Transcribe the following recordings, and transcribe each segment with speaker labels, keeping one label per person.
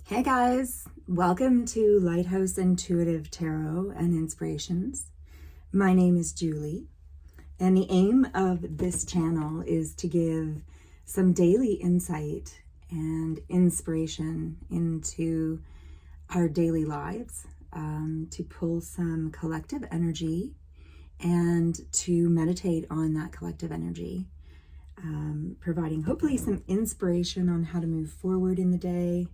Speaker 1: Hey guys, welcome to Lighthouse Intuitive Tarot and Inspirations. My name is Julie, and the aim of this channel is to give some daily insight and inspiration into our daily lives, to pull some collective energy and to meditate on that collective energy, providing hopefully some inspiration on how to move forward in the day,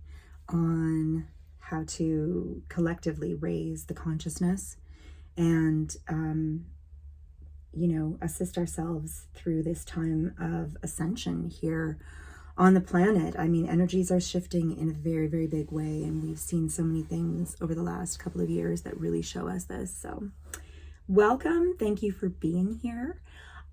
Speaker 1: on how to collectively raise the consciousness and, assist ourselves through this time of ascension here on the planet. I mean, energies are shifting in a very, very big way, and we've seen so many things over the last couple of years that really show us this. So welcome. Thank you for being here.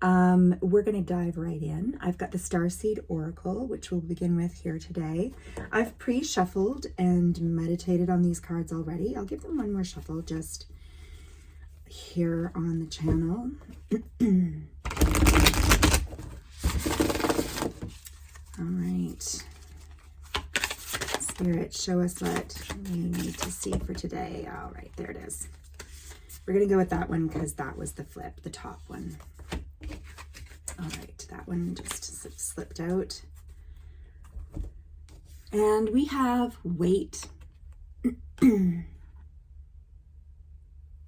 Speaker 1: We're going to dive right in. I've got the Starseed Oracle, which we'll begin with here today. I've pre-shuffled and meditated on these cards already. I'll give them one more shuffle just here on the channel. All right. Spirit, show us what we need to see for today. All right, there it is. We're going to go with that one because that was the flip, the top one. All right, that one just slipped out. And we have Weight. The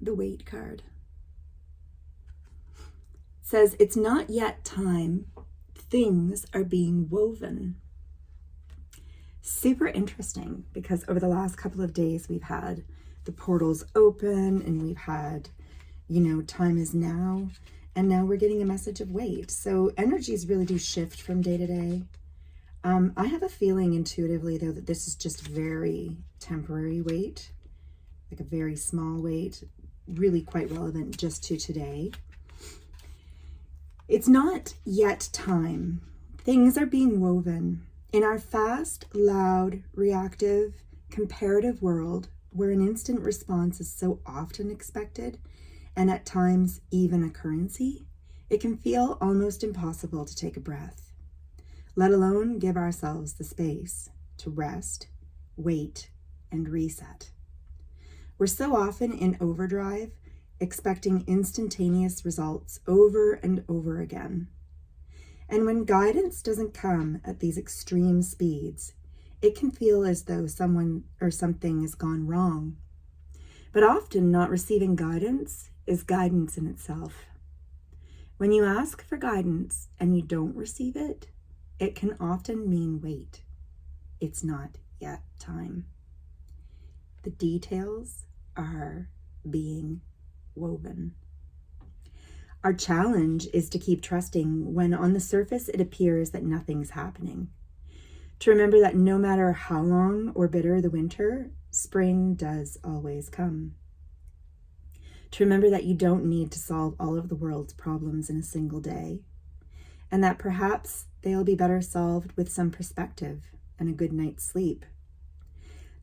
Speaker 1: Weight card. It says, it's not yet time. Things are being woven. Super interesting, because over the last couple of days we've had the portals open and we've had, time is now. And now we're getting a message of weight. So energies really do shift from day to day. I have a feeling intuitively, though, that this is just very temporary weight, like a very small weight, really quite relevant just to today. It's not yet time. Things are being woven. In our fast, loud, reactive, comparative world, where an instant response is so often expected, and at times even a currency, it can feel almost impossible to take a breath, let alone give ourselves the space to rest, wait, and reset. We're so often in overdrive, expecting instantaneous results over and over again. And when guidance doesn't come at these extreme speeds, it can feel as though someone or something has gone wrong. But often not receiving guidance is guidance in itself. When you ask for guidance and you don't receive it, it can often mean wait. It's not yet time. The details are being woven. Our challenge is to keep trusting when on the surface it appears that nothing's happening. To remember that no matter how long or bitter the winter, spring does always come. To remember that you don't need to solve all of the world's problems in a single day, and that perhaps they'll be better solved with some perspective and a good night's sleep.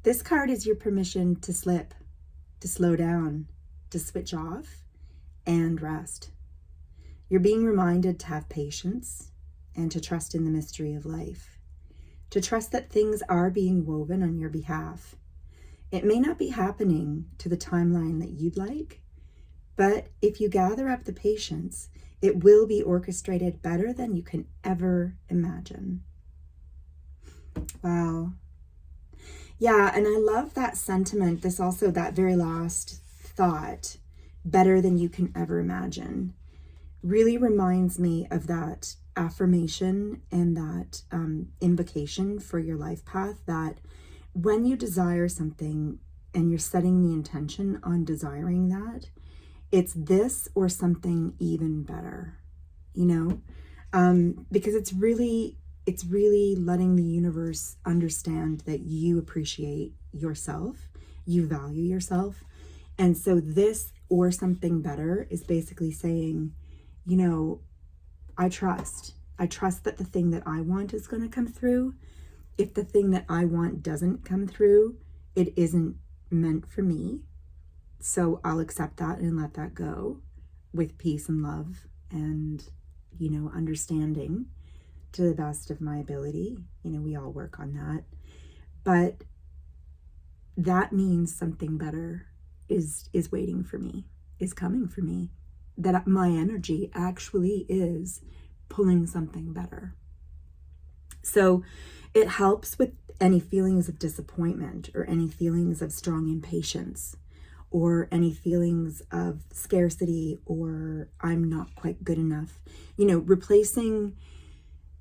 Speaker 1: This card is your permission to slip, to slow down, to switch off, and rest. You're being reminded to have patience and to trust in the mystery of life, to trust that things are being woven on your behalf. It may not be happening to the timeline that you'd like, but if you gather up the patience, it will be orchestrated better than you can ever imagine. Wow. Yeah, and I love that sentiment. This also, that very last thought, better than you can ever imagine, really reminds me of that affirmation and that invocation for your life path, that when you desire something and you're setting the intention on desiring that, it's this or something even better, because it's really letting the universe understand that you appreciate yourself, you value yourself. And so this or something better is basically saying, I trust that the thing that I want is going to come through. If the thing that I want doesn't come through, it isn't meant for me. So I'll accept that and let that go with peace and love and, understanding to the best of my ability. We all work on that. But that means something better is waiting for me, is coming for me, that my energy actually is pulling something better. So it helps with any feelings of disappointment or any feelings of strong impatience or any feelings of scarcity or I'm not quite good enough. Replacing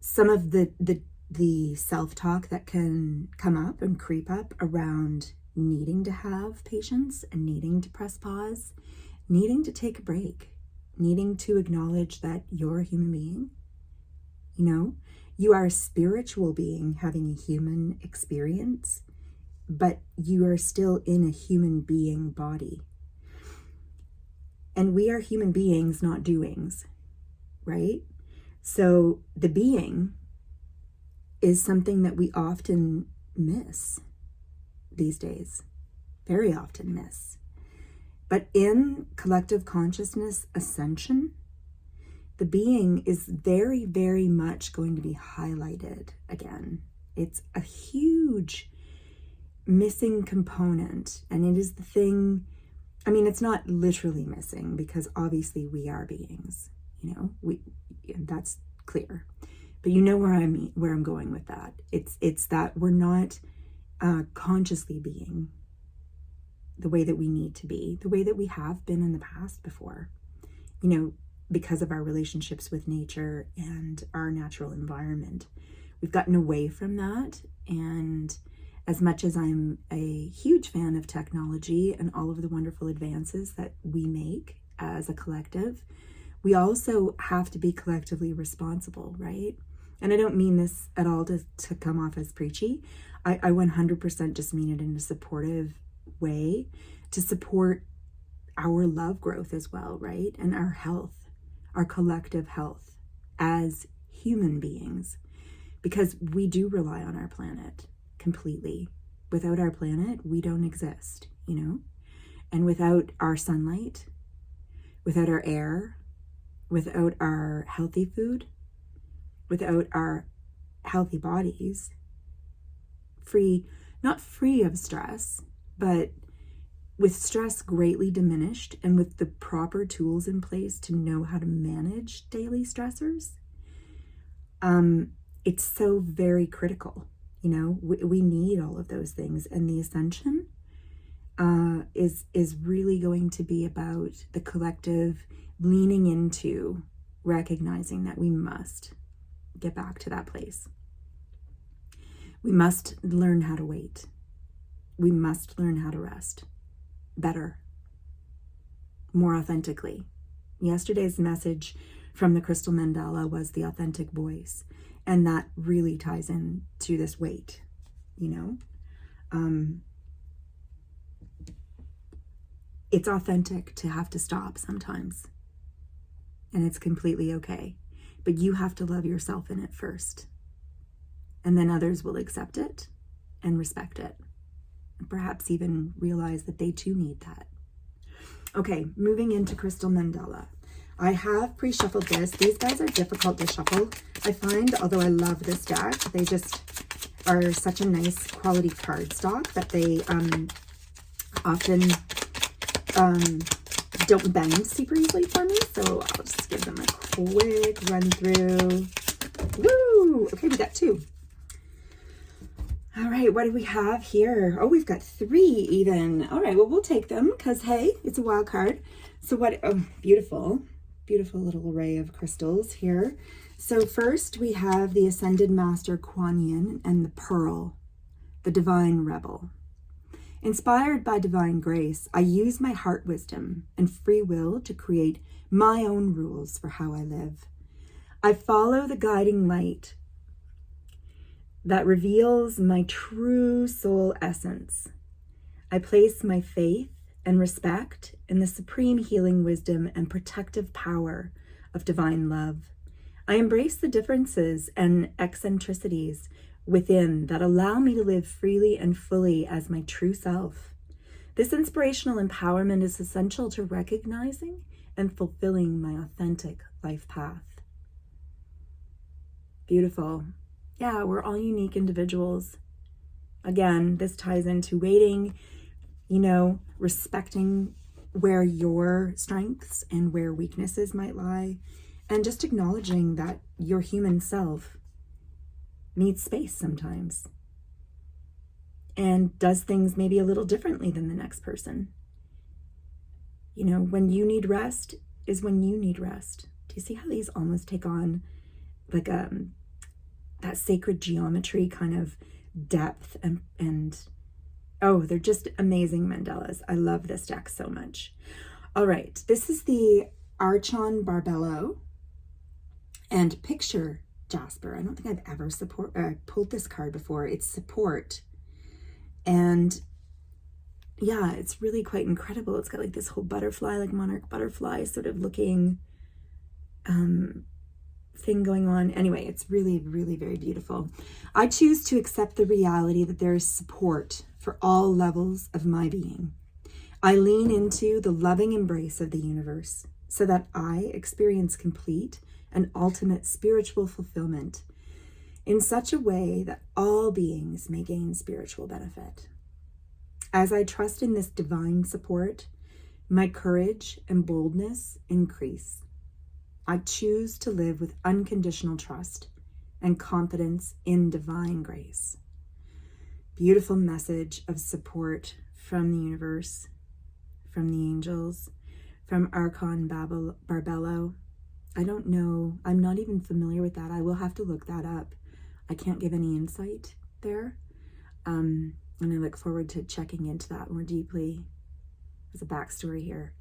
Speaker 1: some of the self-talk that can come up and creep up around needing to have patience and needing to press pause, needing to take a break, needing to acknowledge that you're a human being. You are a spiritual being having a human experience, but you are still in a human being body. And we are human beings, not doings, right? So the being is something that we often miss these days, very often miss. But in collective consciousness ascension, the being is very, very much going to be highlighted again. It's a huge missing component, and it is the thing, it's not literally missing because obviously we are beings, that's clear. But you know where I'm going with that. It's that we're not consciously being the way that we need to be, the way that we have been in the past before, because of our relationships with nature and our natural environment. We've gotten away from that. And as much as I'm a huge fan of technology and all of the wonderful advances that we make as a collective, we also have to be collectively responsible, right? And I don't mean this at all to come off as preachy. I 100% just mean it in a supportive way to support our love growth as well, right? And our health, our collective health as human beings, because we do rely on our planet completely. Without our planet, we don't exist, and without our sunlight, without our air, without our healthy food, without our healthy bodies, not free of stress, but with stress greatly diminished and with the proper tools in place to know how to manage daily stressors, it's so very critical. We need all of those things. And the ascension is really going to be about the collective leaning into recognizing that we must get back to that place. We must learn how to wait. We must learn how to rest better, more authentically. Yesterday's message from the Crystal Mandala was the authentic voice. And that really ties in to this wait, It's authentic to have to stop sometimes. And it's completely okay. But you have to love yourself in it first. And then others will accept it and respect it. And perhaps even realize that they too need that. Okay, moving into Crystal Mandala. I have pre-shuffled this. These guys are difficult to shuffle, I find, although I love this deck. They just are such a nice quality cardstock that they often don't bend super easily for me. So I'll just give them a quick run through. Woo! Okay, we got 2. All right, what do we have here? Oh, we've got 3 even. All right, well, we'll take them because, hey, it's a wild card. So beautiful. Beautiful little array of crystals here. So first we have the Ascended Master Kuan Yin and the Pearl, the Divine Rebel. Inspired by divine grace, I use my heart wisdom and free will to create my own rules for how I live. I follow the guiding light that reveals my true soul essence. I place my faith and respect in the supreme healing wisdom and protective power of divine love. I embrace the differences and eccentricities within that allow me to live freely and fully as my true self. This inspirational empowerment is essential to recognizing and fulfilling my authentic life path. Beautiful. Yeah, we're all unique individuals. Again, this ties into waiting, respecting where your strengths and where weaknesses might lie, and just acknowledging that your human self needs space sometimes and does things maybe a little differently than the next person. When you need rest is when you need rest. Do you see how these almost take on like that sacred geometry kind of depth and oh, they're just amazing mandalas. I love this deck so much. All right, this is the Archon Barbello and Picture Jasper. I don't think I've ever pulled this card before. It's support. And yeah, it's really quite incredible. It's got like this whole butterfly, like monarch butterfly sort of looking thing going on. Anyway, it's really, really very beautiful. I choose to accept the reality that there is support for all levels of my being. I lean into the loving embrace of the universe so that I experience complete and ultimate spiritual fulfillment in such a way that all beings may gain spiritual benefit. As I trust in this divine support, my courage and boldness increase. I choose to live with unconditional trust and confidence in divine grace. Beautiful message of support from the universe, from the angels, from Archon Barbello. I don't know. I'm not even familiar with that. I will have to look that up. I can't give any insight there. And I look forward to checking into that more deeply. There's a backstory here.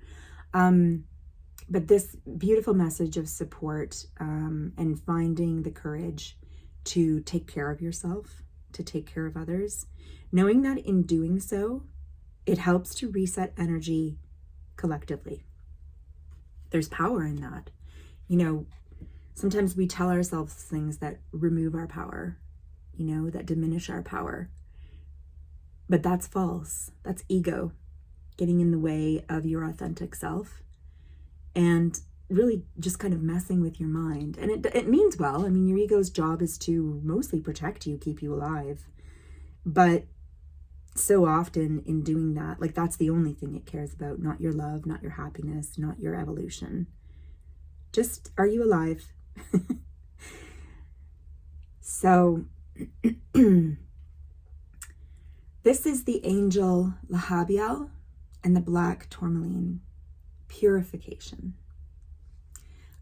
Speaker 1: But this beautiful message of support and finding the courage to take care of yourself, to take care of others, knowing that in doing so, it helps to reset energy collectively. There's power in that. Sometimes we tell ourselves things that remove our power, that diminish our power. But that's false. That's ego getting in the way of your authentic self and really just kind of messing with your mind. And it means well. I mean, your ego's job is to mostly protect you, keep you alive. But so often in doing that, like that's the only thing it cares about, not your love, not your happiness, not your evolution. Just, are you alive? So this is the angel Lahabiel and the black tourmaline, purification.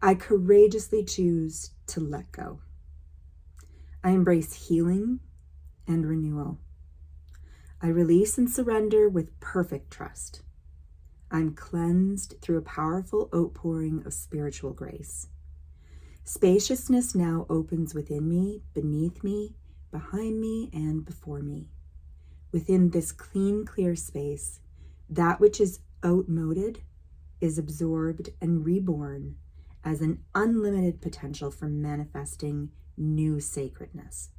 Speaker 1: I courageously choose to let go. I embrace healing and renewal. I release and surrender with perfect trust. I'm cleansed through a powerful outpouring of spiritual grace. Spaciousness now opens within me, beneath me, behind me, and before me. Within this clean, clear space, that which is outmoded is absorbed and reborn as an unlimited potential for manifesting new sacredness.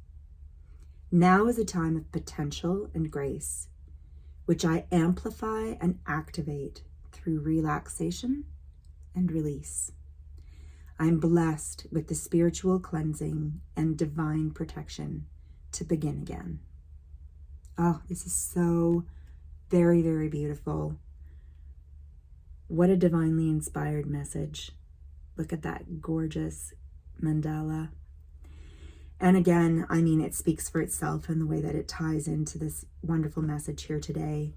Speaker 1: Now is a time of potential and grace, which I amplify and activate through relaxation and release. I'm blessed with the spiritual cleansing and divine protection to begin again. Oh, this is so very, very beautiful. What a divinely inspired message. Look at that gorgeous mandala. And again, I mean, it speaks for itself in the way that it ties into this wonderful message here today.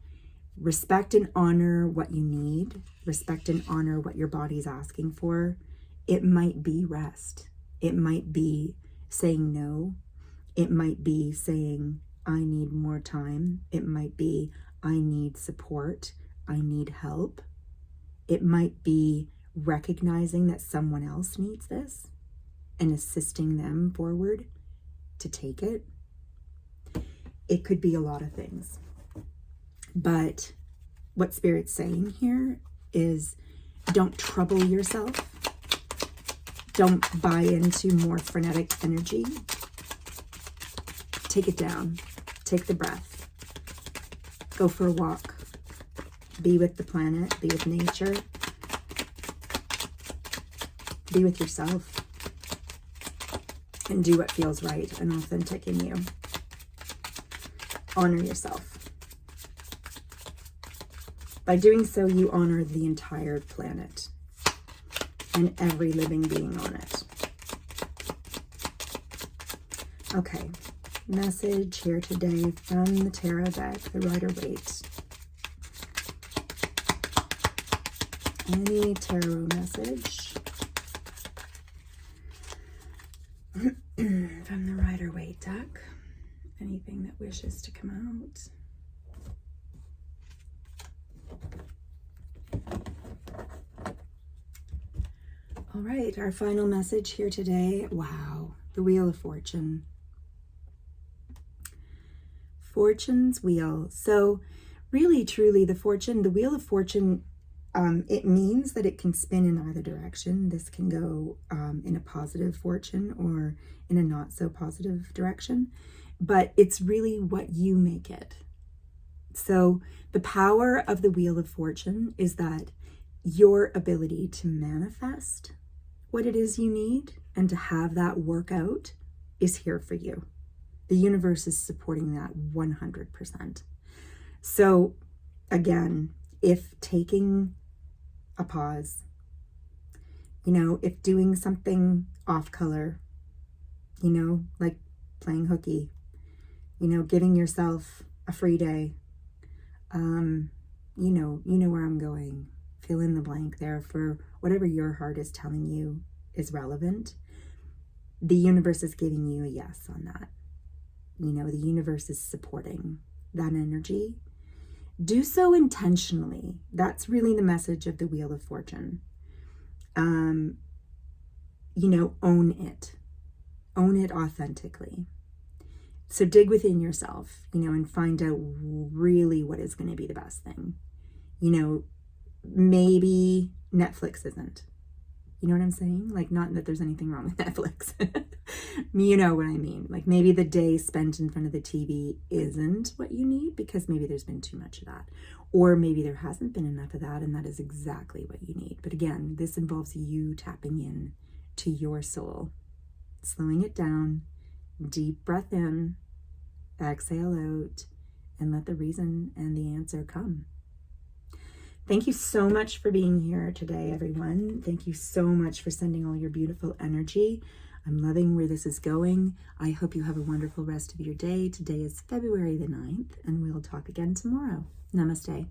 Speaker 1: Respect and honor what you need. Respect and honor what your body's asking for. It might be rest. It might be saying no. It might be saying, I need more time. It might be, I need support. I need help. It might be recognizing that someone else needs this and assisting them forward to take it. It could be a lot of things. But what Spirit's saying here is don't trouble yourself. Don't buy into more frenetic energy. Take it down. Take the breath. Go for a walk. Be with the planet. Be with nature. Be with yourself. And do what feels right and authentic in you. honor yourself. By doing so, you honor the entire planet and every living being on it. Okay, message here today from the Tarot deck, the Rider-Waite. Any tarot message from the Rider-Waite deck? Anything that wishes to come out? All right, our final message here today. Wow, the Wheel of Fortune. Fortune's wheel. So really, truly, the Wheel of Fortune, it means that it can spin in either direction. This can go in a positive fortune or in a not so positive direction, but it's really what you make it. So the power of the Wheel of Fortune is that your ability to manifest what it is you need and to have that work out is here for you. The universe is supporting that 100%. So again, if taking a pause, if doing something off color, like playing hooky, giving yourself a free day, you know where I'm going. Fill in the blank there for whatever your heart is telling you is relevant. The universe is giving you a yes on that. The universe is supporting that energy. Do so intentionally. That's really the message of the Wheel of Fortune. Own it. Own it authentically. So dig within yourself, and find out really what is going to be the best thing. Maybe Netflix isn't. You know what I'm saying? Like, not that there's anything wrong with Netflix. You know what I mean? Like, maybe the day spent in front of the TV isn't what you need because maybe there's been too much of that. Or maybe there hasn't been enough of that and that is exactly what you need. But again, this involves you tapping in to your soul, slowing it down, deep breath in, exhale out, and let the reason and the answer come. Thank you so much for being here today, everyone. Thank you so much for sending all your beautiful energy. I'm loving where this is going. I hope you have a wonderful rest of your day. Today is February the 9th, and we'll talk again tomorrow. Namaste.